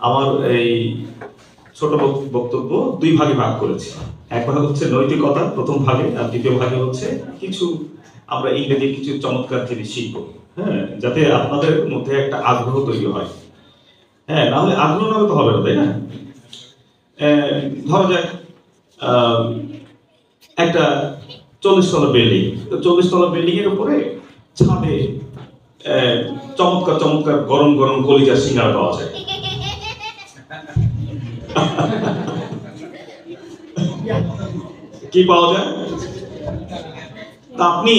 আমার এই ছোট বক্তব্য দুই ভাগে ভাগ করেছি। এক ভাগ হচ্ছে নৈতিকতা প্রথম ভাগে, আর দ্বিতীয় ভাগে হচ্ছে কিছু আমরা ইংরেজি কিছু চমৎকার জিনিস শিখবো, হ্যাঁ, যাতে আপনাদের মধ্যে একটা আগ্রহ তৈরি হয়। হ্যাঁ, না হলে আগ্রহ না হলে তো হবে না, তাই না? ধরা যাক একটা 40 তলা বিল্ডিং, 40 তলা বিল্ডিং এর উপরে ছাদে চমৎকার চমৎকার গরম গরম কলিজার সিঙ্গারা পাওয়া যায়। কি পাওয়া যায়? তা আপনি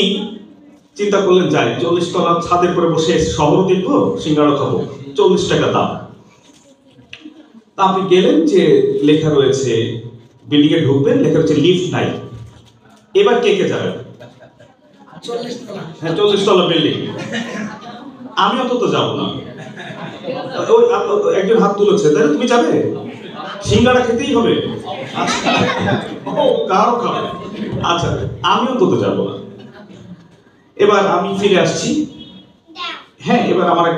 চিন্তা করলেন, যাই 40 তলা ছাদের উপরে বসে শহর দেখবো, সিঙ্গারা খাবো, 40 টাকা দাম। তা আপনি গেলেন, যে লেখা রয়েছে বিল্ডিং এ ঢুকবেন, লেখা রয়েছে লিফট নাই। এবার কে কে যাবেন? হ্যাঁ, 40 তলা বিল্ডিং। আমি অন্তত যাবো না। ওই একজন হাত তুলেছে, তাহলে তুমি যাবে? সিঙ্গারা খেতেই হবে? আচ্ছা, কারো খাবে? আচ্ছা, আমি অন্তত যাবো না। এবার আমি ফিরে আসছি। হ্যাঁ, এবার আমার এক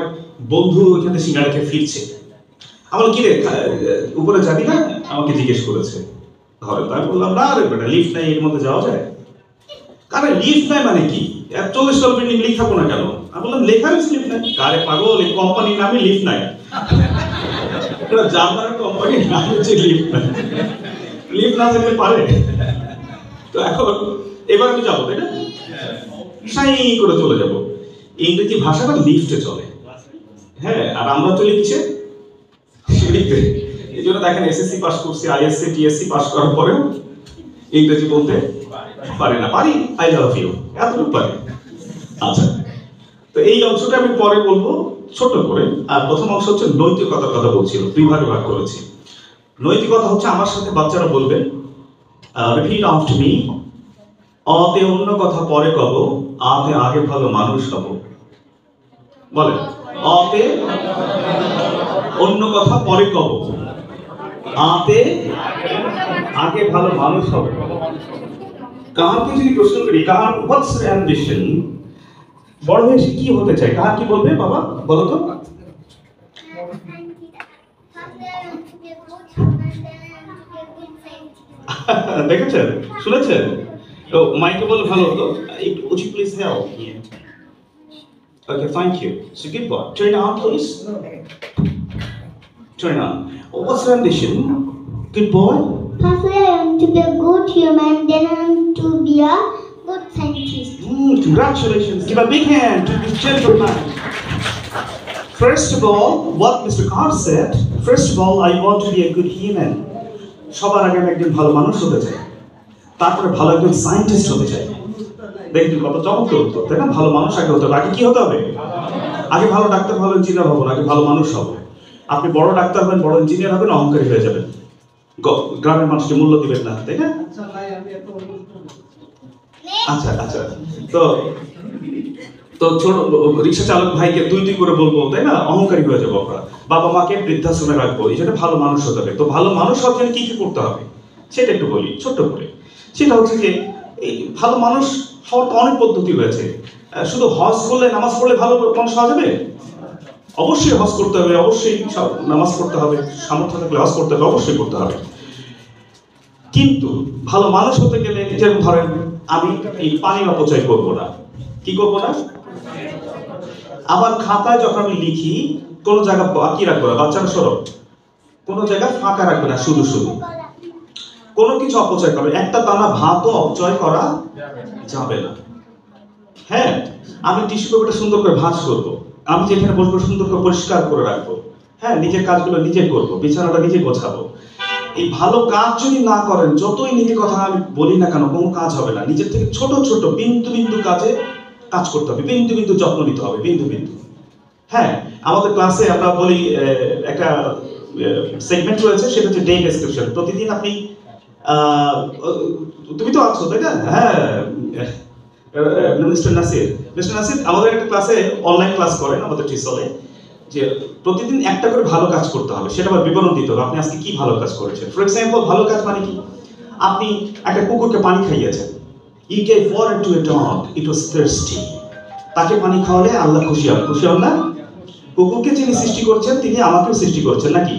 বন্ধু ওইখানে সিঙ্গারা খেয়ে ফিরছে। আমার কি রে, উপরে যাবি না? আমাকে জিজ্ঞেস করেছে। ধরে তাই বললাম, না রে বেটা, লিফট নাই, এর মধ্যে যাওয়া যায়? কারণ লিফট নাই মানে কি? 40 তলা বিল্ডিং লিফট থাকবো না কেন? আমি বললাম, লেখা রয়েছে লিফট নাই। কারে পাগল, এই কোম্পানির নামে লিফট নাই। এটা জার্মান কোম্পানির নাম হচ্ছে লিফট নাই। লিফট না থাকলে পারে? তো এখন এবার আমি যাবো, তাই না? সাই করে চলে যাবো। ইংরেজি ভাষাটা লিফটে চলে, হ্যাঁ, আর আমরা চলে কিসে? সিঁড়িতে। এই জন্য দেখেন, এসএসসি পাস করছি, আইএসসি টিএসসি পাস করার পরেও ইংরেজি বলতে পারে না। পারি, আই লাভ ইউ, এতটুকু পারি। আচ্ছা, তো এই অংশটা আমি পরে বলবো ছোট করে। আর প্রথম অংশ হচ্ছে নৈতিকতার কথা বলছিল, দুই ভাগে ভাগ করেছি। নৈতিকতা হচ্ছে আমার সাথে বাচ্চারা বলবে, রিপিট আফটার মি, অতে অন্য কথা পরে কব, আতে আগে ভালো মানুষ হব। বলে, অতে অন্য কথা পরে কব, আতে আগে ভালো মানুষ হব। কাহাকে যদি প্রশ্ন করি, কাহার হোয়াটস অ্যাম্বিশন, বড় হয়ে সে কি হতে চায়, কাহার কি বলবে? বাবা বলো তো। দেখেছেন, শুনেছেন? তো মাইকে বলে ভালো হতো, would you please help? Okay, thank you. So good boy. Turn on, please. Turn on. What's your ambition? Good boy. Firstly, I want to be a good human, then I want to be a good scientist. Congratulations. Give a big hand to this gentleman. First of all, what Mr. Carr said, first of all, I want to be a good human. সবার আগে আমি একজন ভালো মানুষ হতে চাই, তারপরে ভালো একজন সায়েন্টিস্ট হতে চাই। দেখুন কত চমৎকার উত্তর, তাই না? ভালো মানুষ আগে হতে হবে। আগে কি হতে হবে? আগে ভালো ডাক্তার, ভালো ইঞ্জিনিয়ার হবো না, আগে ভালো মানুষ হবো। আপনি বড় ডাক্তার হবেন, বড় ইঞ্জিনিয়ার হবেন, অহংকারী হয়ে যাবেন, গ্রামের মানুষকে মূল্য দিবেন না, তাই না? আচ্ছা আচ্ছা, তো তো ছোট রিক্সা চালক ভাইকে তুই তুই করে বলবো, তাই না? অহংকারী হয়ে যাবো আমরা। বাবা মাকে বৃদ্ধাশ্রমে রাখবো, এই জন্য ভালো মানুষ হতে হবে। তো ভালো মানুষ হওয়ার জন্য কি কি করতে হবে সেটা একটু বলি ছোট্ট করে। সেটা হচ্ছে যে এই ভালো মানুষ হওয়ার তো অনেক পদ্ধতি রয়েছে। শুধু হজ করলে, নামাজ পড়লে ভালো মানুষ হওয়া যাবে? অবশ্যই হজ করতে হবে, অবশ্যই নামাজ পড়তে হবে, সামর্থ্য থাকলে হজ করতে হবে, অবশ্যই করতে হবে। কিন্তু ভালো মানুষ হতে গেলে, যেমন ধরেন আমি এই পানির অপচয় করবো না। কি করবো না? আমার খাতায় যখন আমি লিখি, কোন জায়গা বাকি রাখবো না, বাচ্চারা সরব, কোন জায়গা ফাঁকা রাখবে না, শুধু শুধু কোনো কিছু অপচয় করবে। একটা দানা ভাতও অপচয় করা যাবে না। হ্যাঁ, আমি টিস্যু পেপারটা সুন্দর করে ভাঁজ করবো, আমি যেখানে বসবো সুন্দর করে পরিষ্কার করে রাখবো। হ্যাঁ, নিজের কাজগুলো নিজে করবো, বিছানাটা নিজে গোছাবো। এই ভালো কাজ যদি না করেন, যতই নীতি কথা আমি বলি না কেন, কোনো কাজ হবে না। নিজের থেকে ছোট ছোট বিন্দু বিন্দু কাজে কাজ করতে হবে, বিন্দু বিন্দু যত্ন নিতে হবে, বিন্দু বিন্দু। হ্যাঁ, আমাদের ক্লাসে আমরা বলি একটা সেগমেন্ট রয়েছে, সেটা হচ্ছে ডে ডেসক্রিপশন। প্রতিদিন আপনি তুমি তো আছো, তাই না? হ্যাঁ, মিস্টার নাসির আমাদের একটা ক্লাসে অনলাইন ক্লাস করেন আমাদের টিসলে, যে প্রতিদিন একটা করে ভালো কাজ করতে হবে, সেটা আবার বিবরণ দিতে হবে, আপনি আজকে কি ভালো কাজ করেছেন। ফর এক্সাম্পল, ভালো কাজ মানে কি? আপনি একটা কুকুরকে পানি খাইয়েছেন, you gave water to a dog, it was thirsty, তাকে পানি খাওয়ালে আল্লাহ খুশি হন। খুশি হন না? কুকুরকে যিনি সৃষ্টি করছেন তিনি আমাকেও সৃষ্টি করছেন নাকি?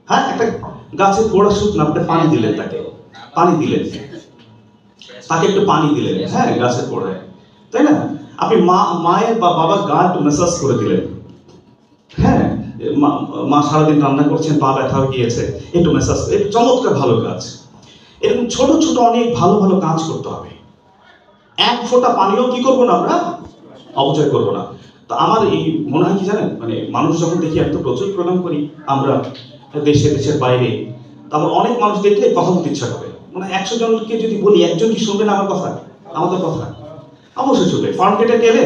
হ্যাঁ, একটা গাছের গোড়া শুকনো, আপনি পানি দিলেন, তাকে পানি দিলেন, তাকে একটু পানি দিলেন, হ্যাঁ, গাছের গোড়ায়, তাই না? আপনি মায়ের বা বাবার গা একটু ম্যাসাজ করে দিলেন, হ্যাঁ, মা সারাদিন রান্না করছেন, পা ব্যথা হয়ে গিয়েছে, একটু ম্যাসাজ, একটু চমৎকার ভালো কাজ। এরকম ছোট ছোট অনেক ভালো ভালো কাজ করতে হবে। এক ফোঁটা পানিও কি করবো না, আমরা অপচয় করবো না। তো আমার এই মনে হয় কি জানেন, মানে মানুষ যখন দেখি, আমি তো প্রচুর প্রোগ্রাম করি আমরা দেশের বাইরে, তারপর অনেক মানুষ দেখলে কথা বলতে ইচ্ছা করে, মানে 100 জনকে যদি বলি, একজন কি শুনবে না আমার কথা, আমাদের কথা? অবশ্যই শুনবে। ফার্ম গেটে গেলে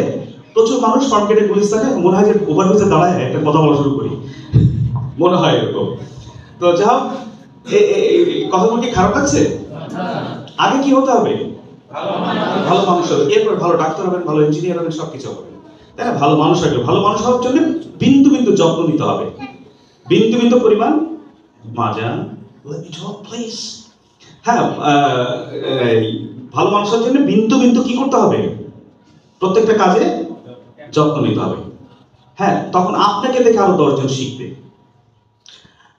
প্রচুর মানুষ, ফার্ম গেটে পুলিশ থাকে, মনে হয় যে ওভারব্রিজে দাঁড়ায় একটা কথা বলা শুরু করি, মনে হয় এরকম। তো যা হোক, কথাগুলো কি খারাপ লাগছে? আগে কি হতে হবে? ভালো মানুষ হবে, এরপর ভালো ডাক্তার হবেন, ভালো ইঞ্জিনিয়ার হবেন, সবকিছু হবে, তাই না? ভালো মানুষ হবে। ভালো মানুষ হওয়ার জন্য বিন্দু বিন্দু যত্ন নিতে হবে, বিন্দু বিন্দু পরিমাণ মাজা। Let me talk, please. হ্যাঁ, ভালো মানুষ হওয়ার জন্য বিন্দু বিন্দু কি করতে হবে? প্রত্যেকটা কাজে যত্ন নিতে হবে। হ্যাঁ, তখন আপনাকে দেখে আরো 10 জন শিখবে।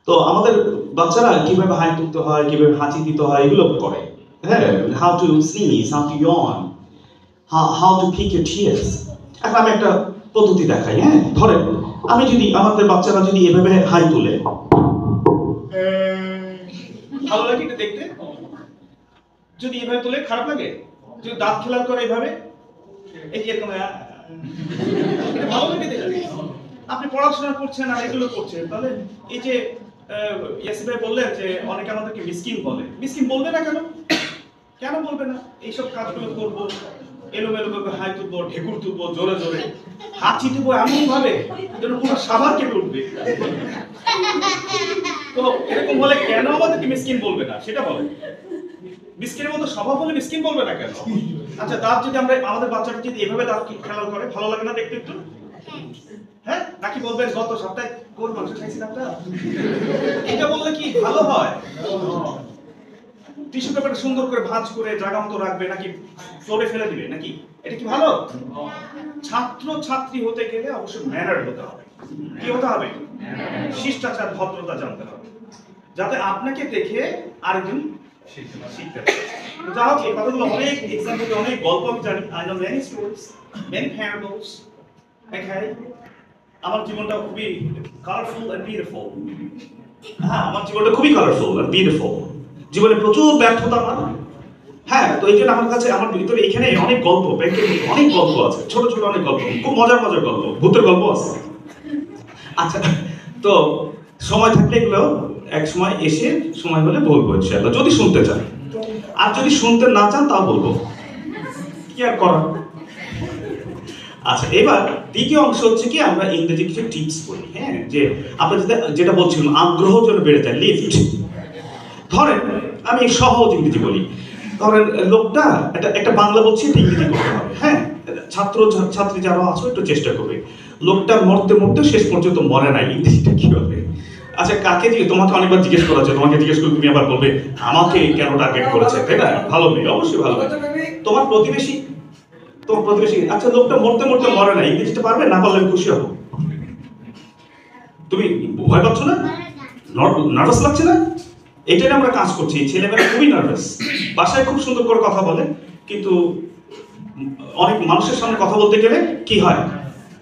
তো আমাদের বাচ্চারা কিভাবে হাই তুলতে হয়, কিভাবে হাঁচি দিতে হয়, এগুলো করে। হ্যাঁ, how to sneeze, how to yawn, how to pick your tears. এখন আমি একটা পদ্ধতি দেখাই। হ্যাঁ, ধরেন আমাদের বাচ্চারা যদি এভাবে হাই তুলে, ভালো লাগে এটা দেখতে? যদি এভাবে তুলে খারাপ লাগে? যদি দাঁত খেলার করে এভাবে, এই যে এরকম, এটা ভালো লাগে দেখতে? আপনি পড়াশোনা করছেন আর এগুলো করছেন, তাহলে এই যে ইয়াসির ভাই বললেন যে অনেকে আমাদেরকে মিসকিন বলে, মিসকিন বলবে না কেন? কেন বলবে না? এইসব কাজগুলো করবো, এলোমেলো ভাবে হাই তুলবো, ঢেকুর তুলবো, জোরে জোরে হাঁচি তুলবো, এমন ভাবে যেন পুরো সাভার কেটে উঠবে। তো এরকম হলে কেন আমাদেরকে মিসকিন বলবে না, সেটা বলে। মিসকিনের মতো স্বভাব হলে মিসকিন বলবে না কেন? আচ্ছা, দাঁত যদি আমাদের বাচ্চাটা যদি এভাবে দাঁত খেলা করে, ভালো লাগে না দেখতে একটু? হ্যাঁ, নাকি বলবেন গত সপ্তাহে কোন মাংস খাইছি দাঁতটা? এটা বললে কি ভালো হয়? টিস্যু পেপারটা সুন্দর করে ভাঁজ করে জায়গা মতো রাখবে, নাকি ফ্লোরে ফেলে দিবে, নাকি? এটা কি ভালো? ছাত্র ছাত্রী হতে গেলে অবশ্যই ম্যানার হতে হবে। কি হতে হবে? শিষ্টাচার, ভদ্রতা জানতে হবে, যাতে আপনাকে দেখে আরেকজন শিখতে পারে। যা হোক, এই কথাগুলো অনেক এক্সাম্পল, অনেক গল্প আমি জানি। I know many stories, many parables. Okay, আমার জীবনটা খুবই কালারফুল এন্ড বিউটিফুল। হ্যাঁ, আমার জীবনটা খুবই কালারফুল এন্ড বিউটিফুল। জীবনে প্রচুর ব্যর্থতা আমার। হ্যাঁ, তো এই জন্য আমার কাছে, আমার ভিতরে এখানে অনেক গল্প, অনেক গল্প আছে, ছোট ছোট অনেক গল্প, খুব মজার মজার গল্প, ভূতের গল্প আছে। আচ্ছা, তো সময় থাকলে এগুলো এক সময় এসে সময় হলে বলবো ইনশাআল্লাহ, যদি শুনতে চান। আর যদি শুনতে না চান তাও বলবো, কি আর করার। আচ্ছা, এবার দ্বিতীয় অংশ হচ্ছে কি, আমরা ইংরেজি কিছু টিপস বলি। হ্যাঁ, যে আমরা যেটা বলছিলাম, আগ্রহ যেন বেড়ে যায়, লিফট। ধরেন আমি সহজ ইংরেজি বলি। ধরেন লোকটা একটা বাংলা বলছি, এটা ইংরেজি করতে হবে। হ্যাঁ, ছাত্রী যারা আছো একটু চেষ্টা করবে। লোকটা মরতে মরতে শেষ পর্যন্ত মরে নাই, ইংরেজিটা কি হবে? আচ্ছা, কাকে দিয়ে? তোমাকে অনেকবার জিজ্ঞেস করা আছে, তোমাকে জিজ্ঞেস করে তুমি আবার বলবে আমাকে কেন টার্গেট করেছে, তাই না? ভালো মেয়ে, অবশ্যই ভালো মেয়ে। তোমার প্রতিবেশী। আচ্ছা, লোকটা মরতে মরতে মরে নাই, ইংরেজিটা পারবে? না পারলে আমি খুশি হবো। তুমি ভয় পাচ্ছ না? নার্ভাস লাগছে না? এটাই আমরা কাজ করছি। ছেলেমেয়েরা খুবই নার্ভাস, বাসায় খুব সুন্দর করে কথা বলে, কিন্তু অনেক মানুষের সামনে কথা বলতে গেলে কি হয়?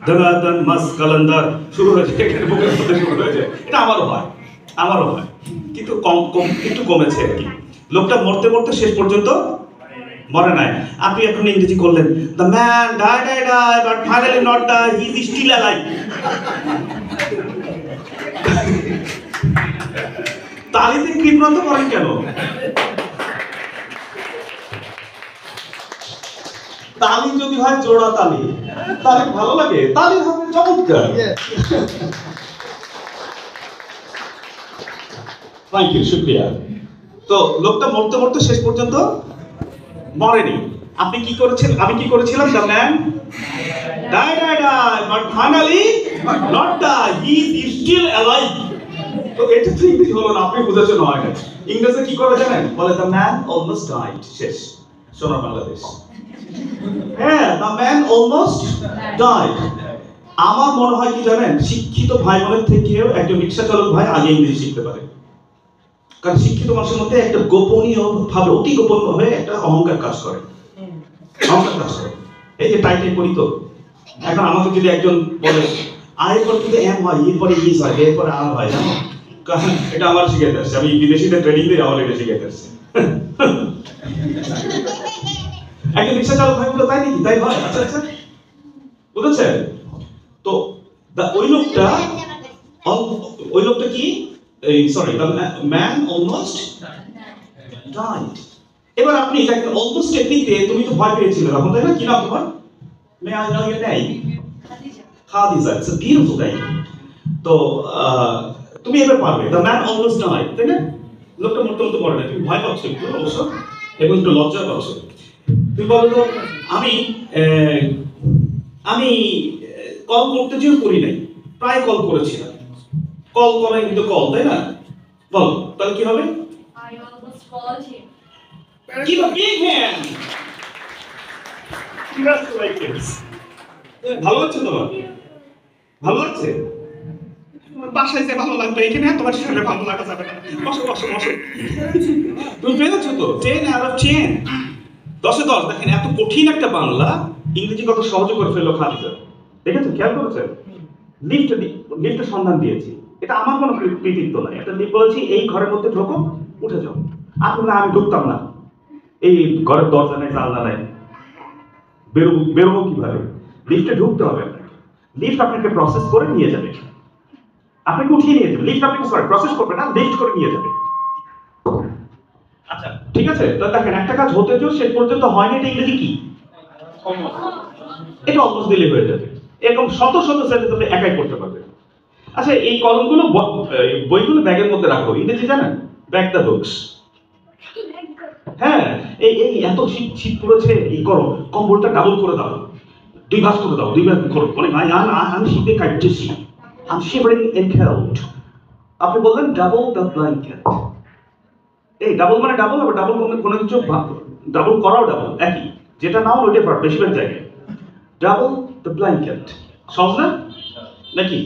দাদাদান মাস কালান্দার শুরু হয়েছে, এটা আমারও হয়, কিন্তু একটু কমেছে আর কি। লোকটা মরতে মরতে শেষ পর্যন্ত মরে নাই। আপনি এখন ইংরেজি করলেন, the man died but finally not die, he is still alive. তালিতে বিভ্রান্ত করেন কেন? তালি যদি হয় জোড়া তালি, তাহলে ভালো লাগে, তালি হবে চমৎকার। থ্যাংক ইউ, শুকরিয়া। তো লোকটা মরতে মরতে শেষ পর্যন্ত মরেনি। আপনি কি করেছেন? আমি কি করেছিলাম? The man died but finally not die, he is still alive. তো এটা তো ইংরেজি হলো না, আপনি বুঝেছেন হয় না। ইংরেজি কি করে জানেন? বলে দ্য ম্যান অলমোস্ট ডাইড। শেষ। সোনার বাংলাদেশ। হ্যাঁ, দ্য ম্যান অলমোস্ট ডাইড। আমার মনে হয় কি জানেন, শিক্ষিত ভাই বোনের থেকেও একজন রিক্সা চালক ভাই আগে ইংরেজি শিখতে পারে। কারণ শিক্ষিত মানুষের মধ্যে একটা গোপনীয় ভাবে, অতি গোপন ভাবে একটা অহংকার কাজ করে, অহংকার কাজ করে। এই যে টাইটেল করি তো, এখন আমাকে যদি একজন বলে আয়ের পর কিন্তু এম হয়, এরপরে ইস হয়, এরপরে আর হয়, জানো, কারণ এটা আমার শিখাইতে আসছে, আমি বিদেশিদের ট্রেনিং দিয়ে আমার এটা শিখাইতে আসছে। একজন রিক্সা চালক ভাই বললো তাই নাকি, তাই হয়, আচ্ছা আচ্ছা, বুঝেছেন? তো ওই লোকটা কি, sorry, the man almost died. এবার আপনি তাকে অলমোস্ট টেকনিকে তুমি তো ভয় পেয়েছিলে তখন, তাই না? কি নাম তোমার? May I know your name? Khadija. It's a beautiful name. তো তুমি এবার পারবে, দ্য ম্যান অলমোস্ট ডাইড, তাই না? লোকটা মরতে মরতে মরে না, তুমি ভয় পাচ্ছ একটু অবশ্য এবং একটু লজ্জা পাচ্ছ। তুমি বলো তো, আমি কল করতে চেয়েও করি নাই, প্রায় কল করেছিলাম, কল করাই কিন্তু কল, তাই না? বল তাহলে কি হবে? I almost called him. Give a big hand. Congratulations. ভালো আছে তোমার? ভালো আছে? বাসায় যে ভালো লাগবে, এখানে তোমার শরীরে ভালো লাগা যাবে না। বসো বসো বসো। তুমি পেরেছো তো 10 out of 10, 10 এ 10। দেখেন এত কঠিন একটা বাংলা ইংরেজি কত সহজে করে ফেললো খাদিজা, দেখেছো? খেয়াল করেছেন? লিফটের সন্ধান দিয়েছি, এটা আমার কোনো কৃতিত্ব নয়। একটা লিফট বলেছি এই ঘরের মধ্যে ঢোকো, উঠে যাও। আপনি না, আমি ঢুকতাম না, এই ঘরের দরজা নেই, জানলা নেই, বেরোবো কিভাবে? লিফটে ঢুকতে হবে আপনাকে, লিফট আপনাকে প্রসেস করে নিয়ে যাবে, আপনাকে উঠিয়ে নিয়ে যাবে। লিফট আপনাকে প্রসেস করবে না, লিফট করে নিয়ে যাবে। আচ্ছা ঠিক আছে, তো দেখেন একটা কাজ হতে যে শেষ পর্যন্ত হয়নি, এটা ইংরেজি কি? এটা অলমোস্ট দিলে হয়ে যাবে। এরকম শত শত সেন্টেন্স আপনি একাই করতে পারবেন। আচ্ছা এই কলমগুলো, বইগুলো ব্যাগের মধ্যে রাখো, ইংরেজি জানেন? Bag the books. হ্যাঁ, এই এত শীত পড়েছে, এই করো, কম্বলটা ডাবল করে দাও, 2 ভাঁজ করে দাও, 2 ভাঁজ করো। মানে আমি শীতে কাটতেছি, আমি শিভারিং ইন কোল্ড। আপনি বললেন ডাবল দ্য ব্ল্যাঙ্কেট। এই ডাবল মানে ডাবল, আবার ডাবল কোনো কিছু ডাবল করাও ডাবল, একই, যেটা নাও ওইটা পার বেশিরভাগ জায়গায়। ডাবল দ্য ব্ল্যাঙ্কেট সহজ না নাকি?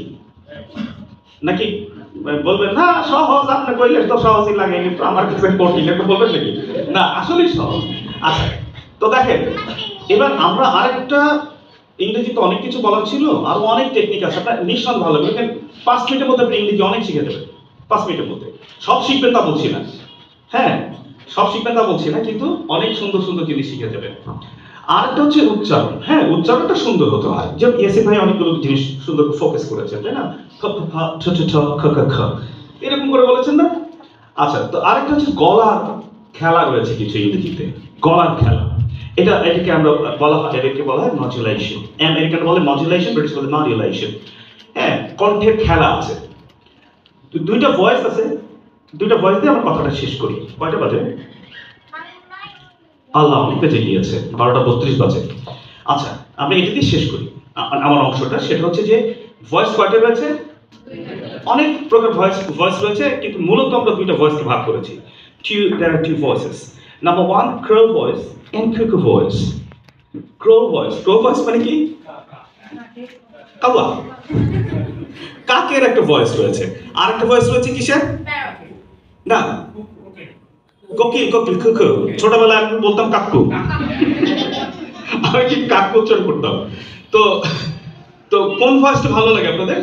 নাকি বলবেন না সহজ, আপনি কইলে তো সহজই লাগে, কিন্তু আমার কাছে কঠিন, একটু বলবেন নাকি? না আসলেই সহজ। আচ্ছা তো দেখেন, এবার আমরা আরেকটা, ইংরেজি তো অনেক কিছু বলার ছিল, আরো অনেক টেকনিক আছে, আপনার নিঃসন্দেহে ভালো লাগবে। 5 মিনিটের মধ্যে আপনি ইংরেজি অনেক শিখে যাবেন, 5 মিনিটের মধ্যে। সব শিখবেন তা বলছি না, হ্যাঁ সব শিখবেন তা বলছি না, কিন্তু অনেক সুন্দর সুন্দর জিনিস শিখে যাবেন। আরেকটা হচ্ছে উচ্চারণ। হ্যাঁ, উচ্চারণটা সুন্দর হতে হয়। যেমন ইয়াসিন ভাই অনেকগুলো জিনিস সুন্দর ফোকাস করেছেন, তাই না? এরকম করে বলেছেন না? আচ্ছা, তো আরেকটা হচ্ছে গলার খেলা রয়েছে কিছু ইংরেজিতে, গলার খেলা। এটাকে আমরা বলা হয়, এটাকে বলা হয় মডুলেশন। আমেরিকান বলে মডুলেশন, ব্রিটিশ বলে মডুলেশন। হ্যাঁ, কণ্ঠের খেলা আছে। দুইটা ভয়েস আছে, দুইটা ভয়েস দিয়ে আমরা কথাটা শেষ করি। কয়টা বাজে? আল্লাহ, অনেক বেজে গিয়েছে, 12:32 বাজে। আচ্ছা, আমরা এটা দিয়ে শেষ করি আমার অংশটা। সেটা হচ্ছে যে ভয়েস কয়টা রয়েছে? অনেক প্রকার ভয়েস রয়েছে, কিন্তু মূলত আমরা দুইটা ভয়েসকে ভাগ করেছি। There are 2 voices. Number 1, crow voice and cuckoo voice. Crow voice মানে কি? কাওয়া। কাকের একটা ভয়েস রয়েছে, আর একটা ভয়েস রয়েছে কিসের? না, কোকিল, কুকু। ছোটবেলায় আমি বলতাম কাকু, আমি কি কাকু উচ্চারণ করতাম। তো কোন ভয়েসটা ভালো লাগে আপনাদের?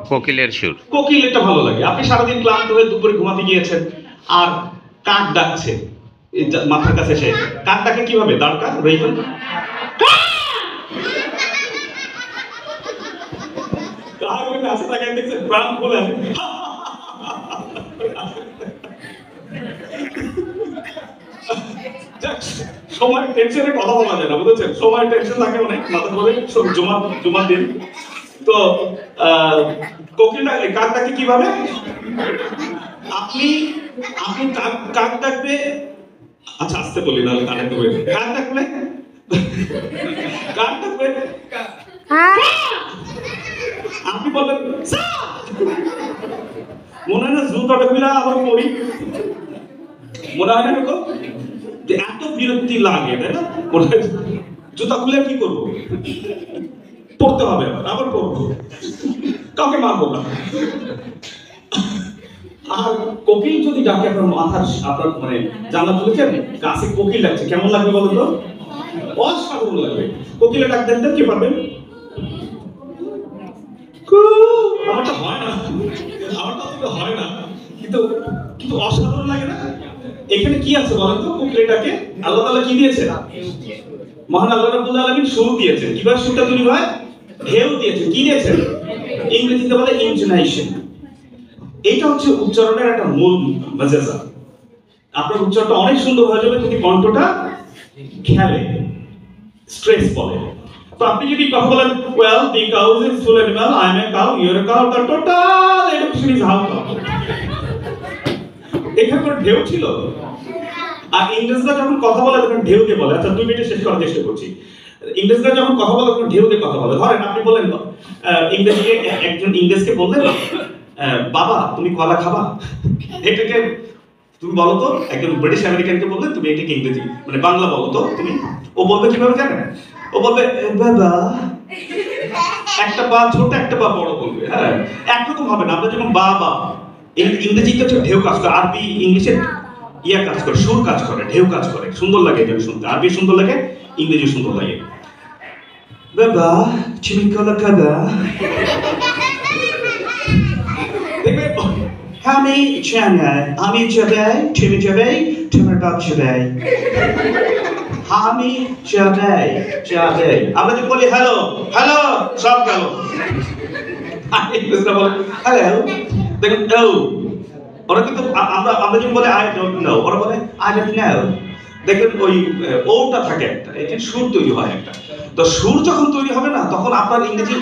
কোকিলের সুর। কোকিল এটা ভালো লাগে। আপনি সারাদিন ক্লান্ত হয়ে দুপুরে ঘুমাতে গিয়েছেন, আর কাক ডাকছে মাথার কাছে, এসে কাক ডাকে কিভাবে? দাঁড়কা রেইভেন। কাক আসে তাকে দেখছে প্রাণ খুলে সময় টেনশনে কথা বলা যায় না, বুঝেছেন? সময় টেনশন থাকে অনেক, মাথার মধ্যে জমা দিন। তো কোকিলটা কাক ডাকে কিভাবে? আপনি কাক ডাকবে, আচ্ছা আসতে বলি না, কানে দেবে। কাক ডাকবে আপনি বলবেন মনে হয় না জুতাটা খুলে আবার পড়ি, মনে হয় না এরকম যে এত বিরক্তি লাগে, তাই না? জুতা খুলে কি করবো? পড়তে হবে, আবার পড়বো, কাউকে মারবো না। আর কোকিল যদি ডাকে আপনার মাথার আপনার মানে জানলা খুলেছেন, গাছে কোকিল ডাকছে, কেমন লাগবে বলো তো? অসাধারণ লাগবে। কোকিলের ডাক দেন, কি পারবেন? আমারটা হয় না, আমারটা তো হয় না, কিন্তু কিন্তু অসাধারণ লাগে না? এখানে কি আছে বলেন তো? কোকিলটাকে আল্লাহ তাআলা কি দিয়েছে? মহান আল্লাহ রাব্বুল আলামিন সুর দিয়েছেন। কিভাবে সুরটা তৈরি হয়? ঢেউ দিয়েছেন। কি দিয়েছেন? ইংরেজিতে বলে ইনটোনেশন। এটা হচ্ছে উচ্চারণের একটা মূল মাজেজা। আপনার উচ্চারণটা অনেক সুন্দর হয়ে যাবে যদি কণ্ঠটা খেলে, স্ট্রেস বলে। তো আপনি যদি কথা বলেন, well the cow is full animal, I am a cow, you are a cow, the total education is how cow. এখানে কোনো ঢেউ ছিল? আর ইংরেজরা যখন কথা বলে তখন ঢেউ দিয়ে বলে। আচ্ছা 2 মিনিটে শেষ করার চেষ্টা করছি। ইংরেজরা যখন কথা বলে তখন ঢেউ দিয়ে কথা বলে। ধরেন আপনি বললেন ইংরেজকে, একজন ইংরেজকে বললেন, বাবা তুমি কলা খাবা? এটাকে তুমি বলো তো, একজন ব্রিটিশ আমেরিকানকে বললে তুমি এটাকে ইংরেজি মানে বাংলা বলো তো তুমি, ও বলবে কিভাবে জানেন? ও বলবে বাবা, একটা পা ছোট একটা পা বড় বলবে। হ্যাঁ, একরকম হবে না। আমরা যখন বাবা, ইংরেজিতে হচ্ছে ঢেউ কাজ করে, আরবি ইংলিশে ইয়া কাজ করে, সুর কাজ করে, ঢেউ কাজ করে, সুন্দর লাগে যেন শুনতে। আরবি সুন্দর লাগে, ইংরেজি সুন্দর লাগে। বাবা তুমি কলা খাবা? দেখবে আমি চাঙ্গাই, আমি যাবে, তুমি যাবে, তোমার বাপ যাবে। আমি যাবে, যাবে। আমরা যদি বলি হ্যালো, হ্যালো, সব গেল। ইংরেজরা বলে হ্যালো, দেখুন ও, ওরা কিন্তু আমরা যদি বলে আই ডোন্ট নো, ওরা বলে আই ডোন্ট নো। দেখবেন ওই ওটা থাকে একটা, এই যে সুর তৈরি হয় একটা। তো সুর যখন তৈরি হবে না, তখন আপনার ইংরেজি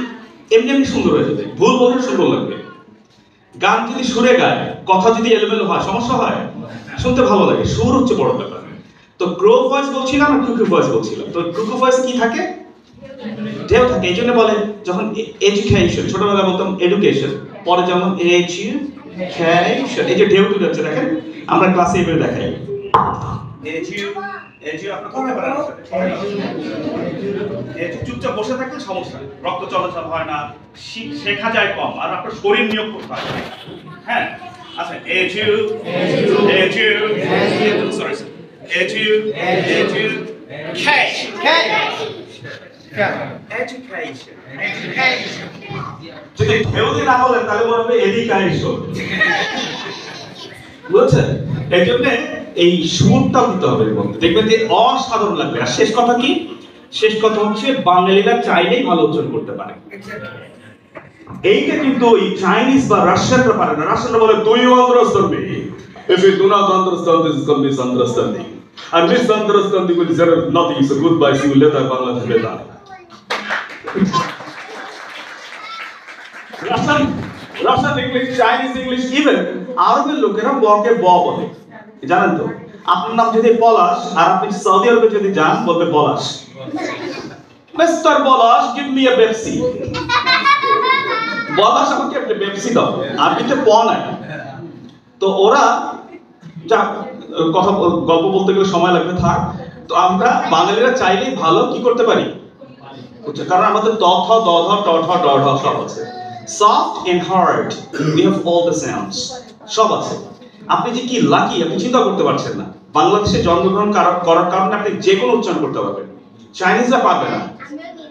এমনি এমনি সুন্দর হয়ে যাবে, ভুল বললে সুন্দর লাগবে। গান যদি সুরে গায়, কথা যদি এলোমেলো হয়, সমস্যা হয়, শুনতে ভালো লাগে। সুর হচ্ছে বড় ব্যাপার। তো ক্রো ভয়েস বলছিলাম আর কুকু ভয়েস বলছিলাম। তো কুকু ভয়েস কি থাকে? ঢেউ থাকে। এই জন্য বলে যখন এডুকেশন, ছোটবেলায় বলতাম এডুকেশন, পরে যেমন এডুকেশন, এই যে ঢেউ তৈরি হচ্ছে দেখেন, আমরা ক্লাসে এভাবে দেখাই। আপনি করতে পারেন, চুপচাপ বসে থাকলে সমস্যা, রক্ত চলাচল হয় না, শেখা যায় কম, আর আপনার শরীর নিয়োগ করতে হয়। হ্যাঁ, আচ্ছা যদি ঢেউ দিয়ে না বলেন তাহলে মনে হবে এডুকেশন, বুঝছেন? এই জন্য এই সুরটা দিতে হবে এর মধ্যে, দেখবেন যে অসাধারণ লাগবে। আর শেষ কথা কি? শেষ কথা হচ্ছে বাঙালিরা চাইলেই ভালো উচ্চারণ করতে পারে। এইটা কিন্তু ওই চাইনিজ বা রাশিয়ানরা পারে না। রাশিয়ানরা বলে do you understand me? If you do not understand this is called misunderstanding. And misunderstanding will zero nothing, so goodbye, see you later, Bangladesh later. Russian English, Chinese English, even আরবের লোকেরা বকে ব বলে, জানেন তো? আপনার নাম যদি পলাশ আর আপনি সৌদি আরবে যদি যান, বলবে Palash. Mister Palash, give me a Pepsi. Palash, আমাকে একটা পেপসি দাও। আরবিতে প নাই। তো ওরা যা কথা গল্প বলতে গেলে সময় লাগবে, থাক। তো আমরা বাঙালিরা চাইলেই ভালো কি করতে পারি? কারণ আমাদের ত থ দ ধ ট ঠ ড ঢ সব আছে। Soft and hard, we have all the sounds. সব আছে। আপনি যে কি লাকি, আপনি চিন্তা করতে পারছেন না। বাংলাদেশে জন্মগ্রহণ করার কারণে আপনি যে কোনো উচ্চারণ করতে পারবেন। চাইনিজরা পারবে না।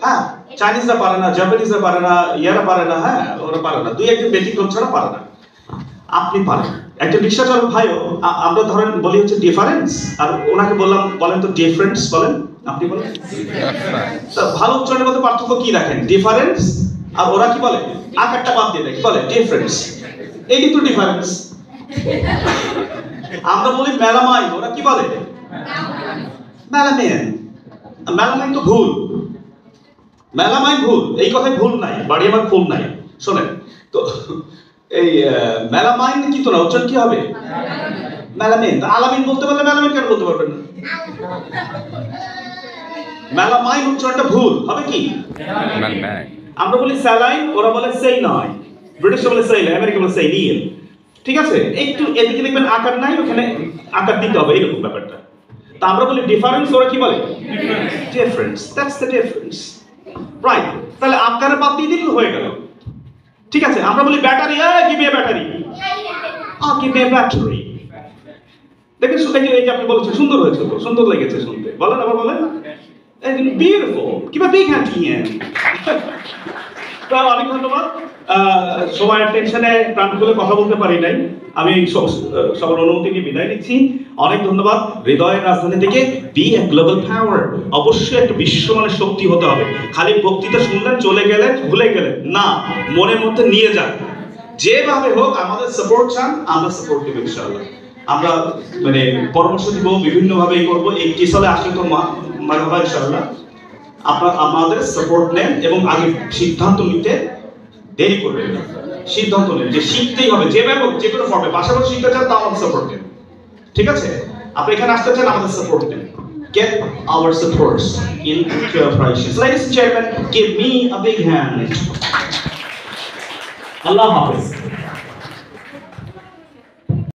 হ্যাঁ, চাইনিজরা পারে না, জাপানিজরা পারে না, ইয়ারা পারে না। হ্যাঁ, ওরা পারে না, দুই একজন ব্যতিক্রম ছাড়া পারে না। আপনি পারেন। একটা রিক্সা চালক ভাইও, আমরা ধরেন বলি হচ্ছে ডিফারেন্স, আর ওনাকে বললাম বলেন তো ডিফারেন্স বলেন, আপনি বলেন। ভালো উচ্চারণের মধ্যে পার্থক্য কি রাখেন? ডিফারেন্স। আর ওরা কি বলে? আকারটা বাদ দিয়ে দেয়, কি বলে? ডিফারেন্স। এই কিন্তু ডিফারেন্স। আমরা বলি মেলামাইন, ওরা কি বলে? মেলামাইন। মেলামাইন তো ভুল, মেলামাইন ভুল, এই কথায় ভুল নাই, বাড়ি আমার ভুল নাই। শোনেন তো, এই মেলামাইন কিন্তু না, উচ্চারণ কি হবে? মেলামাইন। আলামিন বলতে পারলে মেলামাইন কেন বলতে পারবেন না? মেলামাইন উচ্চারণটা ভুল হবে কি? আমরা বলি স্যালাইন, ওরা বলে সেই নয়। ব্রিটিশ বলে সেই, আমেরিকা বলে সেই নিয়েল। ঠিক আছে, একটু এদিকে দেখবেন আকার নাই, ওখানে আকার দিতে হবে, এরকম ব্যাপারটা। তা আমরা বলি ডিফারেন্স, ওরা কি বলে? Difference. That's the difference, right. তাহলে আকারে বাদ দিয়ে দিলে হয়ে গেল। ঠিক আছে, আমরা বলি battery, give me battery, give me battery. দেখেন এই যে আপনি বলেছেন সুন্দর হয়েছে, তো সুন্দর লেগেছে শুনতে, বলেন আবার বলেন। বিউটিফুল, কিবা বিগ হ্যান্ড ইয়েন। তো অনেক ধন্যবাদ। সবাই টেনশনে প্রাণ খুলে কথা বলতে পারি নাই, আমি সবার অনুমতি নিয়ে বিদায় নিচ্ছি। অনেক ধন্যবাদ। হৃদয়ের রাজধানী থেকে বি এ গ্লোবাল পাওয়ার, অবশ্যই একটা বিশ্বমানের শক্তি হতে হবে। খালি বক্তৃতা শুনলেন চলে গেলেন ভুলে গেলেন না, মনের মধ্যে নিয়ে যান। যেভাবে হোক আমাদের সাপোর্ট চান, আমরা সাপোর্ট দেবো ইনশাআল্লাহ। আমরা মানে পরামর্শ দিব, বিভিন্ন ভাবে করবো। এই টিসলে আসলে তো মারহাবা ইনশাআল্লাহ। আপনারা আমাদের সাপোর্ট নেন এবং আগে সিদ্ধান্ত নিতে দেরি করবেন না। সিদ্ধান্ত নেন যে শিখতেই হবে, যেভাবে হোক, যে কোনো ফর্মে। পাশাপাশি শিখতে চান তা আমাদের সাপোর্ট দেন, ঠিক আছে? আপনি এখানে আসতে চান, আমাদের সাপোর্ট দেন। Get our supports in your prices. Ladies and gentlemen, give me a big hand. আল্লাহ হাফেজ।